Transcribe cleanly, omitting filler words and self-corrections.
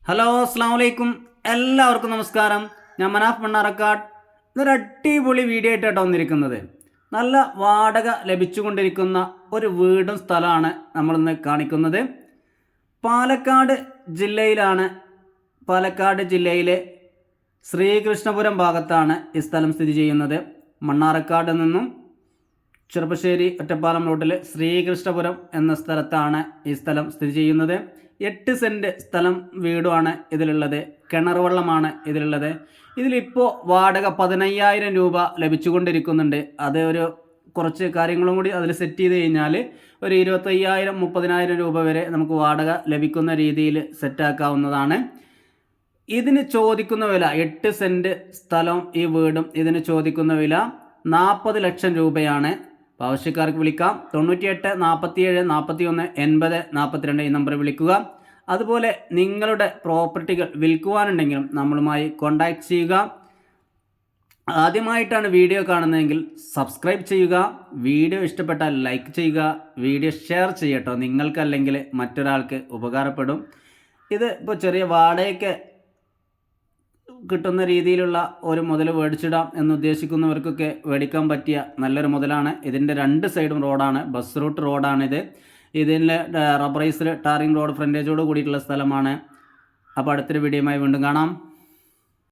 Hello അസ്സാം വലൈക്കും, എല്ലാവർക്കും നമസ്കാരം. ഞാൻ മനാഫ് മണ്ണാർക്കാട്. ഇതൊരു അടിപൊളി വീഡിയോ ആയിട്ടാണ് വന്നിരിക്കുന്നത്. നല്ല വാടക ലഭിച്ചുകൊണ്ടിരിക്കുന്ന ഒരു വീടും സ്ഥലമാണ് നമ്മളിന്ന് കാണിക്കുന്നത്. പാലക്കാട് ജില്ലയിലാണ്. പാലക്കാട് ജില്ലയിലെ ശ്രീകൃഷ്ണപുരം ഭാഗത്താണ് ഈ സ്ഥലം സ്ഥിതി ചെയ്യുന്നത്. മണ്ണാർക്കാട് നിന്നും ചെറുപ്പശ്ശേരി ഒറ്റപ്പാലം റൂട്ടിൽ ശ്രീകൃഷ്ണപുരം എന്ന സ്ഥലത്താണ് ഈ സ്ഥലം സ്ഥിതി ചെയ്യുന്നത്. 8 സെൻറ്റ് സ്ഥലം വീടുമാണ് ഇതിലുള്ളത്. കിണർ വെള്ളമാണ് ഇതിലുള്ളത്. ഇതിലിപ്പോൾ വാടക 15,000 രൂപ ലഭിച്ചുകൊണ്ടിരിക്കുന്നുണ്ട്. അത് ഒരു കുറച്ച് കാര്യങ്ങളും കൂടി അതിൽ സെറ്റ് ചെയ്ത് കഴിഞ്ഞാൽ ഒരു 25,000 30,000 രൂപ വരെ നമുക്ക് വാടക ലഭിക്കുന്ന രീതിയിൽ സെറ്റാക്കാവുന്നതാണ്. ഇതിന് ചോദിക്കുന്ന വില 8 സെൻറ്റ് സ്ഥലവും ഈ വീടും ഇതിന് ചോദിക്കുന്ന വില 40 ലക്ഷം രൂപയാണ്. ആവശ്യക്കാർക്ക് വിളിക്കാം. 98 47 41 80 42 ഈ നമ്പറിൽ വിളിക്കുക. അതുപോലെ നിങ്ങളുടെ പ്രോപ്പർട്ടികൾ വിൽക്കുവാനുണ്ടെങ്കിലും നമ്മളുമായി കോൺടാക്റ്റ് ചെയ്യുക. ആദ്യമായിട്ടാണ് വീഡിയോ കാണുന്നതെങ്കിൽ സബ്സ്ക്രൈബ് ചെയ്യുക. വീഡിയോ ഇഷ്ടപ്പെട്ടാൽ ലൈക്ക് ചെയ്യുക. വീഡിയോ ഷെയർ ചെയ്യട്ടോ, നിങ്ങൾക്കല്ലെങ്കിൽ മറ്റൊരാൾക്ക് ഉപകാരപ്പെടും. ഇത് ഇപ്പോൾ ചെറിയ വാടകയ്ക്ക് കിട്ടുന്ന രീതിയിലുള്ള ഒരു മുതൽ മേടിച്ചിടാം എന്നുദ്ദേശിക്കുന്നവർക്കൊക്കെ മേടിക്കാൻ പറ്റിയ നല്ലൊരു മുതലാണ്. ഇതിൻ്റെ 2 സൈഡും റോഡാണ്, ബസ് റൂട്ട് റോഡാണിത്. ഇതിൻ്റെ റബ്ബറൈസ്ഡ് ടാറിംഗ് റോഡ് ഫ്രണ്ടേജോട് കൂടിയിട്ടുള്ള സ്ഥലമാണ്. അപ്പോൾ അടുത്തൊരു വീഡിയോയുമായി വീണ്ടും കാണാം.